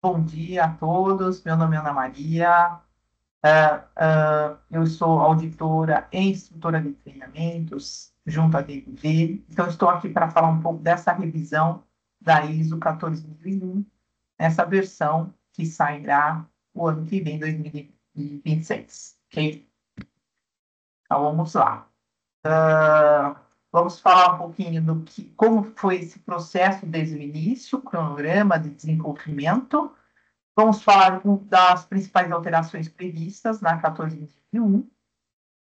Bom dia a todos, meu nome é Ana Maria, eu sou auditora e instrutora de treinamentos junto à DNV, então estou aqui para falar um pouco dessa revisão da ISO 14001, essa versão que sairá o ano que vem, 2026, ok? Então vamos lá. Vamos falar um pouquinho como foi esse processo desde o início, o cronograma de desenvolvimento. Vamos falar das principais alterações previstas na 1421,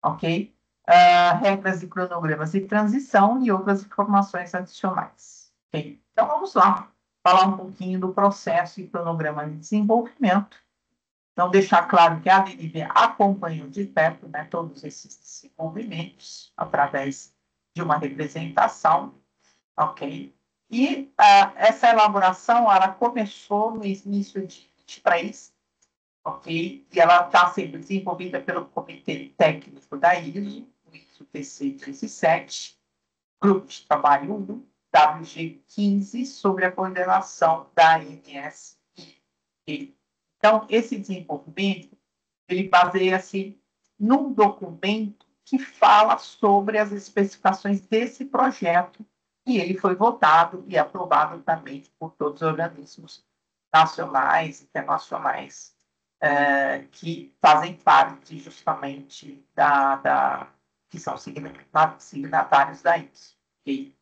ok? Regras e cronogramas de transição e outras informações adicionais, ok? Então, vamos lá, falar um pouquinho do processo e cronograma de desenvolvimento. Então, deixar claro que a ADNV acompanhou de perto, né, todos esses desenvolvimentos através de uma representação, ok? E essa elaboração, ela começou no início de 23, ok? E ela está sendo desenvolvida pelo Comitê Técnico da ISO, o ISO TC 137, Grupo de Trabalho 1, WG15, sobre a coordenação da ANS. Então, esse desenvolvimento, ele baseia-se num documento que fala sobre as especificações desse projeto, e ele foi votado e aprovado também por todos os organismos nacionais e internacionais que fazem parte justamente que são signatários da ISO. Okay?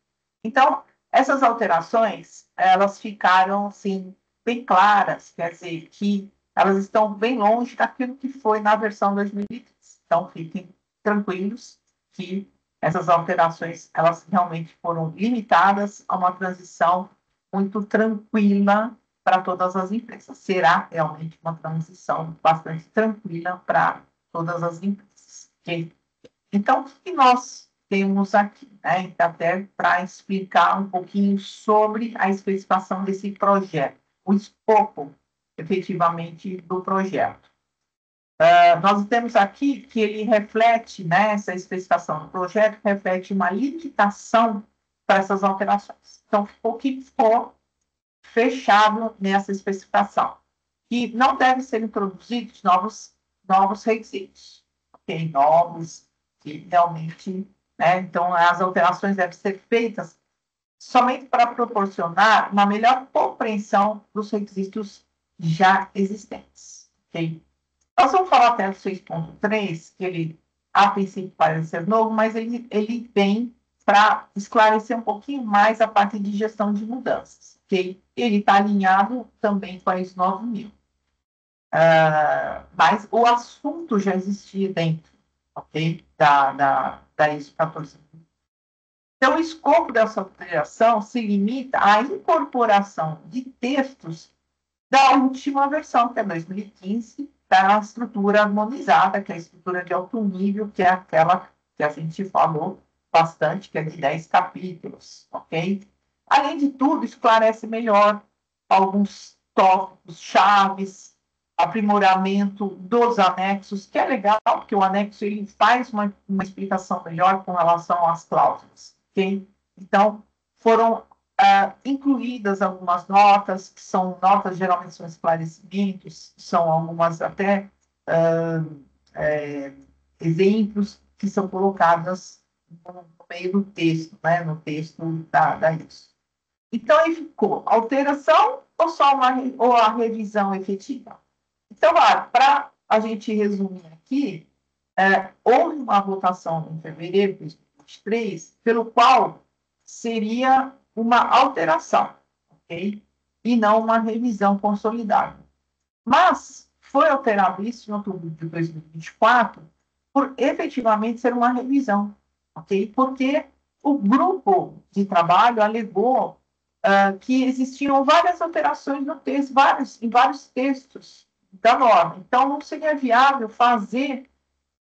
Então, essas alterações, elas ficaram, assim, bem claras, quer dizer, que elas estão bem longe daquilo que foi na versão 2015. Então, fiquem tranquilos que essas alterações, elas realmente foram limitadas a uma transição muito tranquila para todas as empresas. Será realmente uma transição bastante tranquila para todas as empresas. Okay? Então, o que nós temos aqui, né? Até para explicar um pouquinho sobre a especificação desse projeto, o escopo, efetivamente, do projeto. Nós temos aqui que ele reflete, né, essa especificação do projeto, reflete uma limitação para essas alterações. Então, o que ficou fechado nessa especificação? Que não devem ser introduzidos novos requisitos, okay? Novos que realmente, né? Então, as alterações devem ser feitas somente para proporcionar uma melhor compreensão dos requisitos já existentes, ok? Nós vamos falar até do 6.3, que ele, a princípio, parece ser novo, mas ele vem para esclarecer um pouquinho mais a parte de gestão de mudanças, ok? Ele está alinhado também com a ISO 9000. Mas o assunto já existia dentro, ok? Da ISO 14. Então, o escopo dessa alteração se limita à incorporação de textos da última versão, que é 2015, da estrutura harmonizada, que é a estrutura de alto nível, que é aquela que a gente falou bastante, que é de 10 capítulos, ok? Além de tudo, esclarece melhor alguns tópicos chaves, aprimoramento dos anexos, que é legal, porque o anexo ele faz uma explicação melhor com relação às cláusulas, ok? Então, foram incluídas algumas notas, que são notas, geralmente são esclarecimentos, são algumas até exemplos que são colocados no meio do texto, né, no texto da ISO. Então, aí ficou alteração ou só ou a revisão efetiva? Então, para a gente resumir aqui, houve uma votação em fevereiro de 2023, pelo qual seria uma alteração, ok? E não uma revisão consolidada. Mas foi alterado isso em outubro de 2024 por efetivamente ser uma revisão, ok? Porque o grupo de trabalho alegou que existiam várias alterações no texto, em vários textos da norma. Então, não seria viável fazer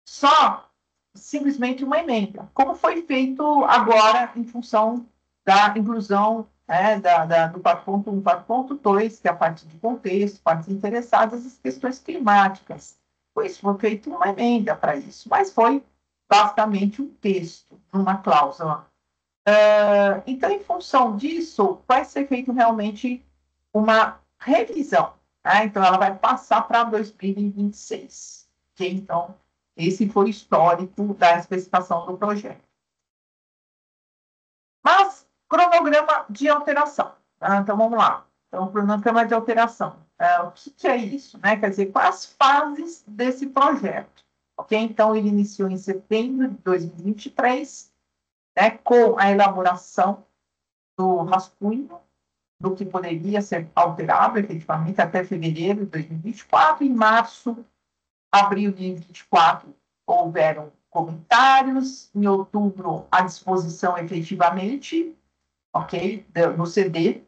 só simplesmente uma emenda, como foi feito agora em função da inclusão do 4.1, 4.2, que é a parte de contexto, partes interessadas, as questões climáticas. Pois foi feita uma emenda para isso, mas foi basicamente um texto, uma cláusula. Então, em função disso, vai ser feito realmente uma revisão. Né? Então, ela vai passar para 2026. Okay? Então, esse foi o histórico da especificação do projeto. Mas, cronograma de alteração. Tá? Então, vamos lá. Então, cronograma de alteração. O que é isso? Né? Quer dizer, quais as fases desse projeto? Ok? Então, ele iniciou em setembro de 2023, né, com a elaboração do rascunho do que poderia ser alterado, efetivamente, até fevereiro de 2024. Em março, abril de 2024, houveram comentários. Em outubro, a disposição efetivamente, ok, no CD,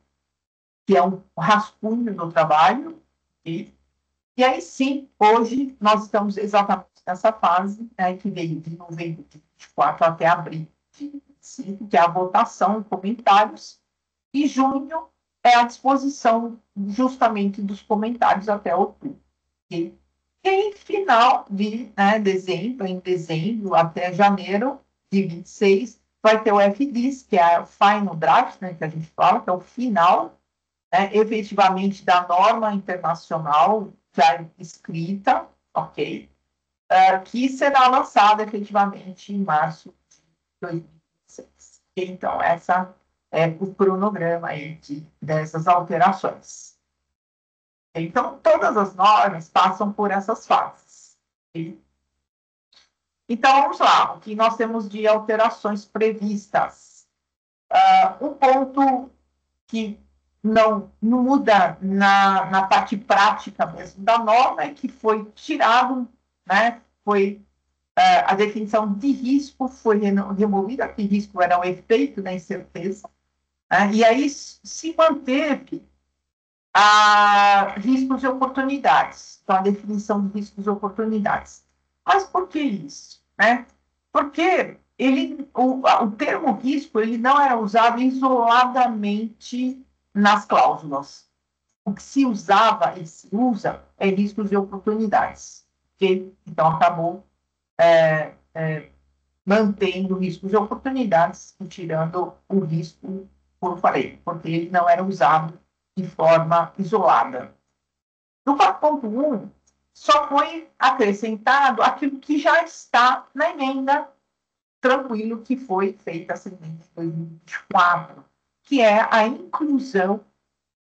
que é um rascunho do trabalho. Okay? E aí sim, hoje, nós estamos exatamente nessa fase, né, que veio de novembro de 2024 até abril de 2025, que é a votação, comentários, e junho é a disposição justamente dos comentários até outubro. Okay? E em final de dezembro, em dezembro até janeiro de 26, vai ter o FDIS, que é o Final Draft, né, que a gente fala, que é o final, efetivamente, da norma internacional já escrita, ok? Que será lançada efetivamente em março de 2026. Então, essa é o cronograma aí dessas alterações. Então, todas as normas passam por essas fases. Okay? Então, vamos lá. O que nós temos de alterações previstas? Um ponto que não muda na parte prática mesmo da norma é que foi tirado, né, foi a definição de risco foi removida, que risco era o efeito da incerteza, né, e aí se manteve riscos e oportunidades, então a definição de riscos e oportunidades. Mas por que isso? Né? Porque o termo risco ele não era usado isoladamente nas cláusulas. O que se usava e se usa é riscos e oportunidades. Okay? Então, acabou mantendo riscos e oportunidades e tirando o risco, como eu falei, porque ele não era usado de forma isolada. No 4.1, só foi acrescentado aquilo que já está na emenda, tranquilo, que foi feita essa emenda em 2024, que é a inclusão,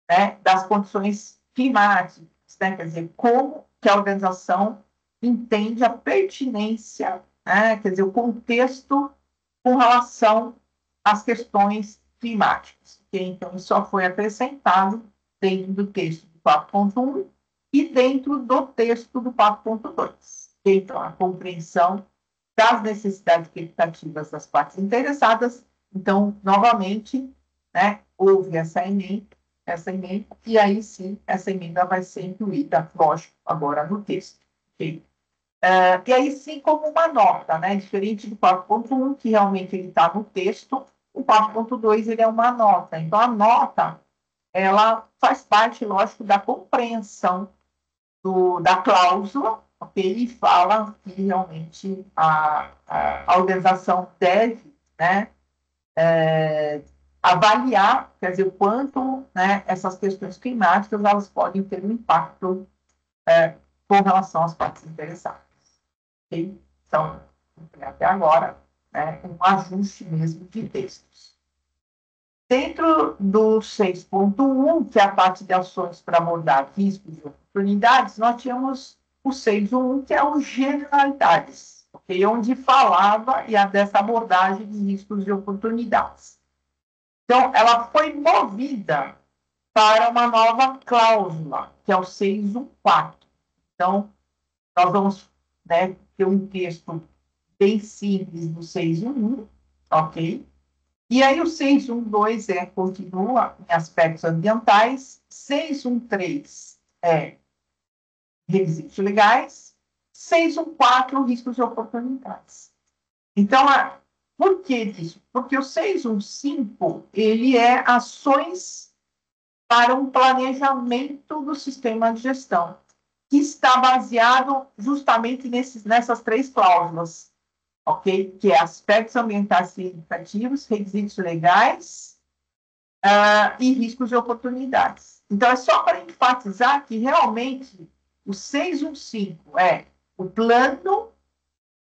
né, das condições climáticas, né, quer dizer, como que a organização entende a pertinência, né, quer dizer, o contexto com relação às questões climáticas. Okay? Então, isso só foi acrescentado dentro do texto do 4.1 e dentro do texto do 4.2. Então, a compreensão das necessidades expectativas das partes interessadas. Então, novamente, né, houve essa emenda, e aí sim, essa emenda vai ser incluída, lógico, agora no texto. Okay? E aí sim como uma nota, né? Diferente do 4.1, que realmente ele está no texto, o 4.2 ele é uma nota. Então, a nota, ela faz parte, lógico, da compreensão da cláusula, ok? E fala que realmente a organização deve, né, avaliar, quer dizer, o quanto, né, essas questões climáticas elas podem ter um impacto com relação às partes interessadas. Okay? Então, até agora, né, um ajuste mesmo de textos. Dentro do 6.1, que é a parte de ações para abordar riscos e oportunidades, nós tínhamos o 6.1, que é o generalidades, okay? Onde falava dessa abordagem de riscos e oportunidades. Então, ela foi movida para uma nova cláusula, que é o 6.1.4. Então, nós vamos, né, ter um texto bem simples do 6.1.1, ok? E aí o 6.1.2 continua em aspectos ambientais, 6.1.3 é requisitos legais, 6.1.4 riscos e oportunidades. Então, por que disso? Porque o 6.1.5 ele é ações para um planejamento do sistema de gestão, que está baseado justamente nessas três cláusulas, ok? Que é aspectos ambientais significativos, requisitos legais e riscos e oportunidades. Então, é só para enfatizar que realmente o 615 é o plano,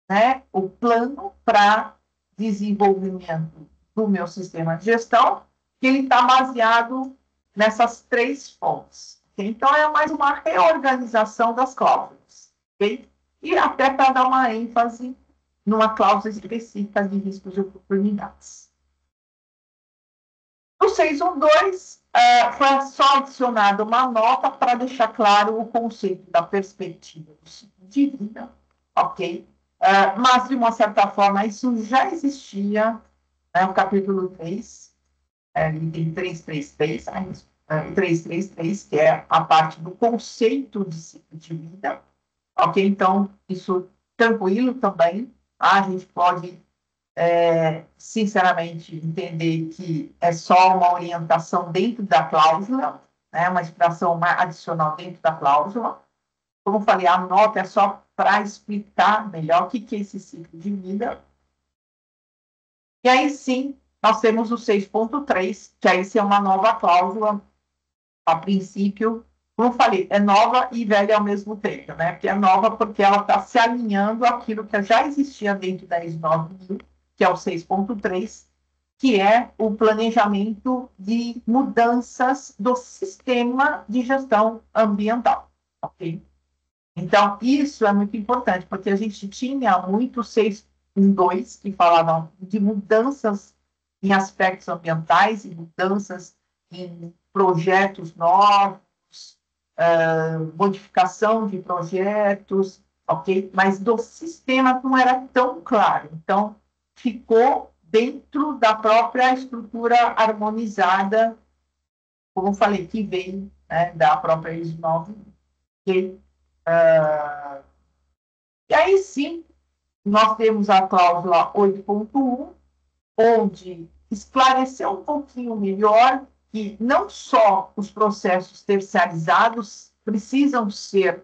né, o plano para desenvolvimento do meu sistema de gestão, que ele está baseado nessas três fontes. Okay? Então, é mais uma reorganização das cláusulas. Okay? E até para dar uma ênfase numa cláusula específica de riscos de oportunidades. No 612, foi só adicionada uma nota para deixar claro o conceito da perspectiva do ciclo de vida, ok? Mas, de uma certa forma, isso já existia no capítulo 3, item 333, que é a parte do conceito de ciclo de vida, ok? Então, isso tranquilo também, a gente pode sinceramente, entender que é só uma orientação dentro da cláusula, né, uma expressão adicional dentro da cláusula. Como eu falei, a nota é só para explicar melhor o que é esse ciclo de vida. E aí sim, nós temos o 6.3, que aí sim é uma nova cláusula, a princípio, como eu falei, é nova e velha ao mesmo tempo, né? Porque é nova porque ela está se alinhando àquilo que já existia dentro da ISO 9000, que é o 6.3, que é o planejamento de mudanças do sistema de gestão ambiental, ok? Então, isso é muito importante, porque a gente tinha muito 6.2, que falavam de mudanças em aspectos ambientais e mudanças em projetos novos, modificação de projetos, ok? Mas do sistema não era tão claro. Então, ficou dentro da própria estrutura harmonizada, como eu falei, que vem, né, da própria ISO 9. Okay? E aí sim, nós temos a cláusula 8.1, onde esclareceu um pouquinho melhor que não só os processos terceirizados precisam ser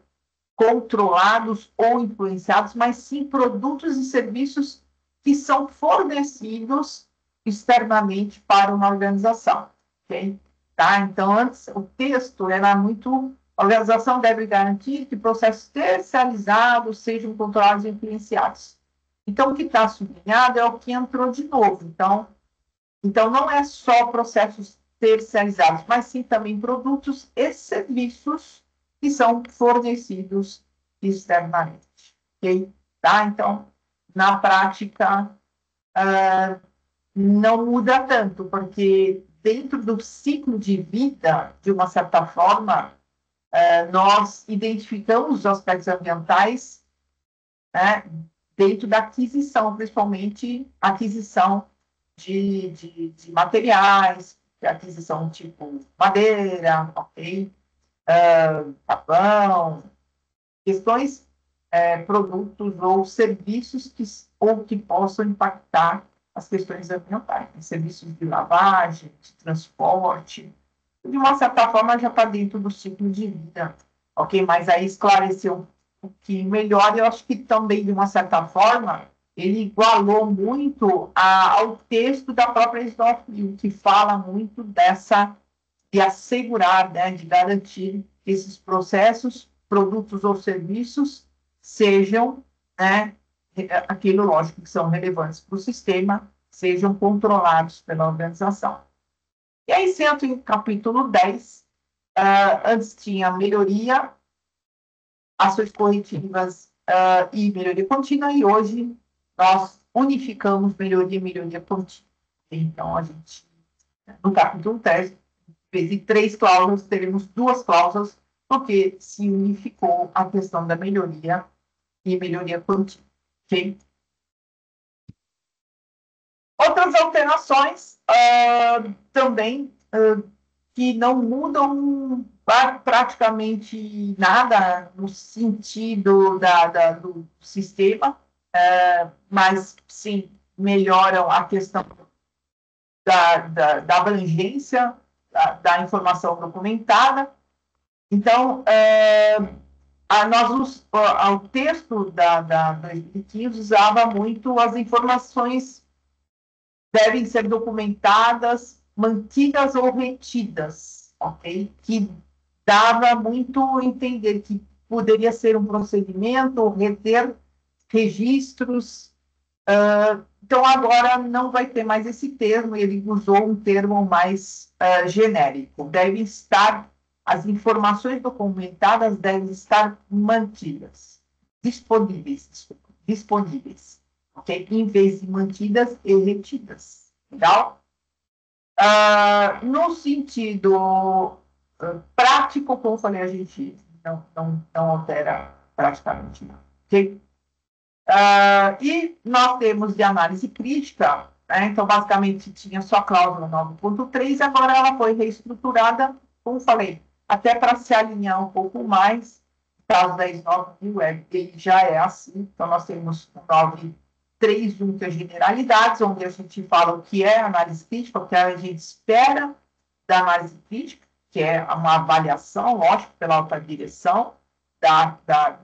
controlados ou influenciados, mas sim produtos e serviços que são fornecidos externamente para uma organização. Okay? Tá? Então, antes, o texto era muito... A organização deve garantir que processos terceirizados sejam controlados e influenciados. Então, o que está sublinhado é o que entrou de novo. Então, não é só processos terceirizados, mas sim também produtos e serviços que são fornecidos externamente. Okay? Tá? Então, na prática, não muda tanto, porque dentro do ciclo de vida, de uma certa forma, nós identificamos os aspectos ambientais, né, dentro da aquisição, principalmente aquisição de materiais, de aquisição tipo madeira, ok? Papão, questões, produtos ou serviços que possam impactar as questões ambientais, né? Serviços de lavagem, de transporte, de uma certa forma já está dentro do ciclo de vida, ok? Mas aí esclareceu um pouquinho melhor, eu acho que também, de uma certa forma, ele igualou muito ao texto da própria ISO 9000, que fala muito de assegurar, né, de garantir que esses processos, produtos ou serviços sejam, né, aquilo, lógico, que são relevantes para o sistema, sejam controlados pela organização. E aí, sendo em capítulo 10, antes tinha melhoria, ações corretivas e melhoria contínua, e hoje nós unificamos melhoria e melhoria contínua. Então, a gente, no capítulo 10, em vez de 3 cláusulas, teremos 2 cláusulas, porque se unificou a questão da melhoria e melhoria contínua. Okay? Outras alterações também que não mudam praticamente nada no sentido do sistema, mas sim melhoram a questão da abrangência da informação documentada. Então, o texto da 2015 usava muito as informações devem ser documentadas, mantidas ou retidas, ok? Que dava muito a entender que poderia ser um procedimento ou reter registros. Então, agora não vai ter mais esse termo, ele usou um termo mais genérico. As informações documentadas devem estar mantidas, disponíveis, ok? Em vez de mantidas e retidas. Legal? No sentido prático, como eu falei, a gente não altera praticamente nada. Ok? E nós temos de análise crítica, né? Então, basicamente, tinha só a cláusula 9.3, agora ela foi reestruturada, como falei, até para se alinhar um pouco mais. O caso da 10.9.000 ele já é assim, então nós temos o 9.3.1, que é generalidades, onde a gente fala o que é análise crítica, o que a gente espera da análise crítica, que é uma avaliação, lógico, pela alta direção,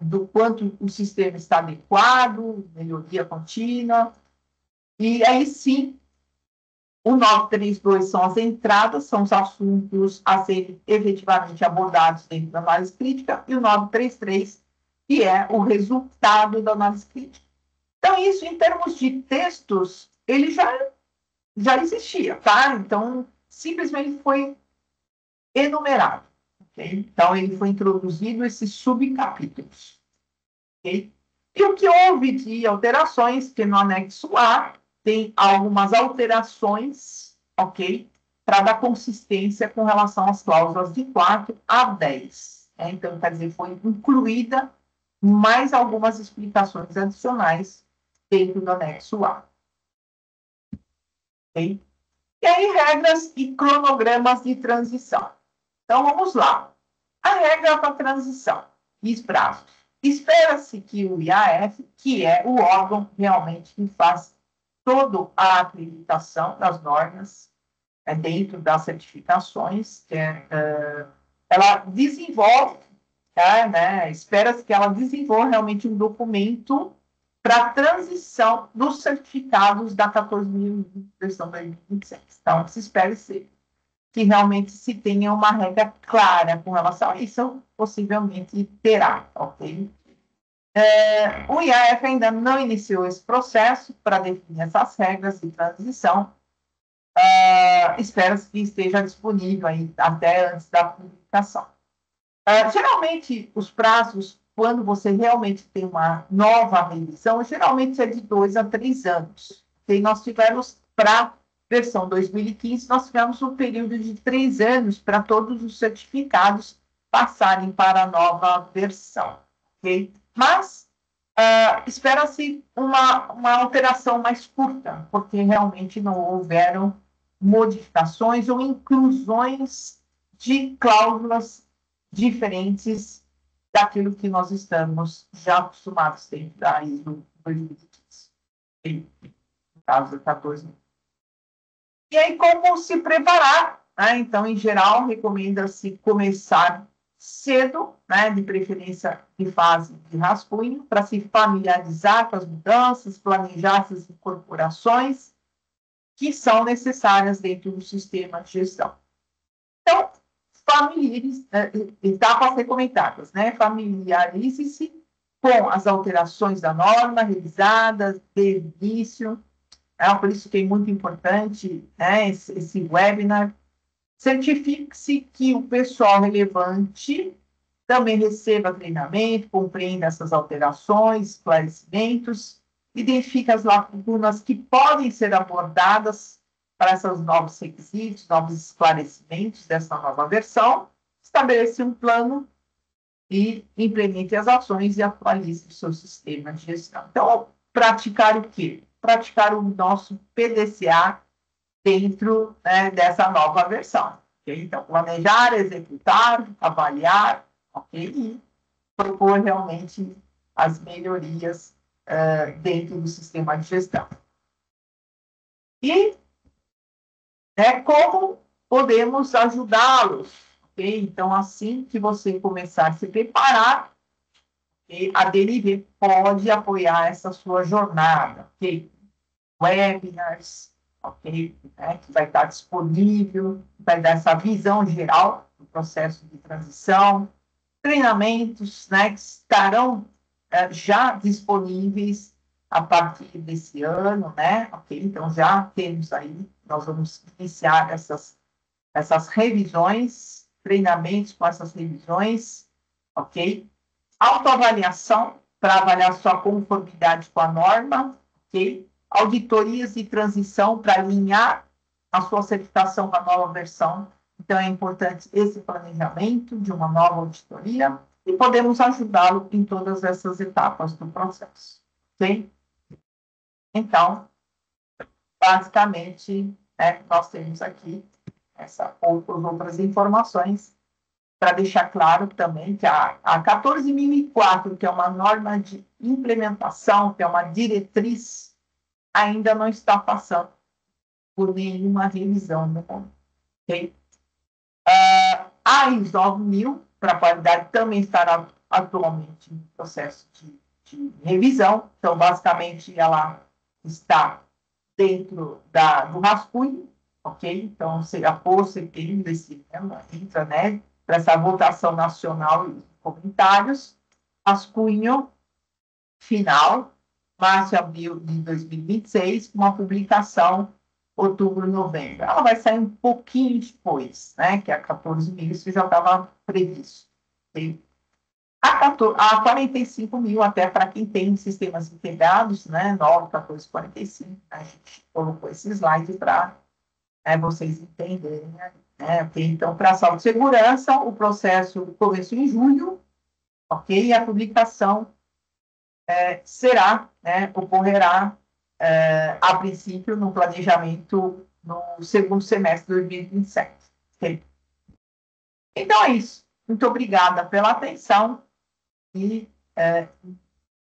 do quanto o sistema está adequado, melhoria contínua. E aí sim, o 932 são as entradas, são os assuntos a serem efetivamente abordados dentro da análise crítica, e o 933, que é o resultado da análise crítica. Então, isso, em termos de textos, ele já existia, tá? Então, simplesmente foi enumerado. Okay? Então, ele foi introduzido esses subcapítulos. Okay? E o que houve de alterações, que no anexo A tem algumas alterações, ok? Para dar consistência com relação às cláusulas de 4 a 10. Então, quer dizer, foi incluída mais algumas explicações adicionais dentro do anexo A. Okay? E aí, regras e cronogramas de transição. Então, vamos lá. A regra para transição e os prazos. Espera-se que o IAF, que é o órgão realmente que faz toda a acreditação das normas dentro das certificações, ela desenvolve, né, espera-se que ela desenvolva realmente um documento para a transição dos certificados da 14.000 versão 2026. Então, se espera ser que realmente se tenha uma regra clara com relação a isso, possivelmente terá, ok? O IAF ainda não iniciou esse processo para definir essas regras de transição. Espero que esteja disponível aí até antes da publicação. Geralmente, os prazos, quando você realmente tem uma nova revisão, geralmente é de 2 a 3 anos. E nós tivemos, para versão 2015, nós tivemos um período de 3 anos para todos os certificados passarem para a nova versão. Okay? Mas espera-se uma alteração mais curta, porque realmente não houveram modificações ou inclusões de cláusulas diferentes daquilo que nós estamos já acostumados dentro da ISO 2015, no caso da 14. E aí, como se preparar? Né? Então, em geral, recomenda-se começar cedo, né? De preferência de fase de rascunho, para se familiarizar com as mudanças, planejar essas incorporações que são necessárias dentro do sistema de gestão. Então, etapas recomendadas, né? Familiarize-se com as alterações da norma revisadas de início. Por isso que é muito importante, né, esse webinar. Certifique-se que o pessoal relevante também receba treinamento, compreenda essas alterações, esclarecimentos, identifique as lacunas que podem ser abordadas para esses novos requisitos, novos esclarecimentos dessa nova versão, estabeleça um plano e implemente as ações e atualize o seu sistema de gestão. Então, praticar o quê? Praticar o nosso PDCA dentro, né, dessa nova versão. Okay? Então, planejar, executar, avaliar, okay? E propor realmente as melhorias dentro do sistema de gestão. E como podemos ajudá-los? Okay? Então, assim que você começar a se preparar, a DNV pode apoiar essa sua jornada. Okay? Webinars, ok? Que vai estar disponível, vai dar essa visão geral do processo de transição, treinamentos, né, que estarão já disponíveis a partir desse ano, né, ok? Então, já temos aí, nós vamos iniciar essas revisões, treinamentos com essas revisões, ok? Autoavaliação, para avaliar sua conformidade com a norma, ok? Auditorias de transição para alinhar a sua certificação com a nova versão. Então, é importante esse planejamento de uma nova auditoria e podemos ajudá-lo em todas essas etapas do processo, ok? Então, basicamente, nós temos aqui outras informações para deixar claro também que a 14.004, que é uma norma de implementação, que é uma diretriz, ainda não está passando por nenhuma revisão no momento. Okay? A ISO 9000, para a qualidade, também estará atualmente em processo de revisão. Então, basicamente, ela está dentro do rascunho, ok? Então, por setembro desse ano, entra, né, para essa votação nacional e comentários, rascunho final, março e abril de 2026, com uma publicação outubro, novembro. Ela vai sair um pouquinho depois, né, que é a 14.000, isso já estava previsto. Okay? A 45.000, até para quem tem sistemas integrados, né, 9.1445, a gente colocou esse slide para vocês entenderem. Né? Okay? Então, para a saúde e segurança, o processo começou em julho, ok? E a publicação ocorrerá, a princípio, no planejamento no segundo semestre de 2027. Okay? Então, é isso. Muito obrigada pela atenção e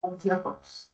bom dia a todos.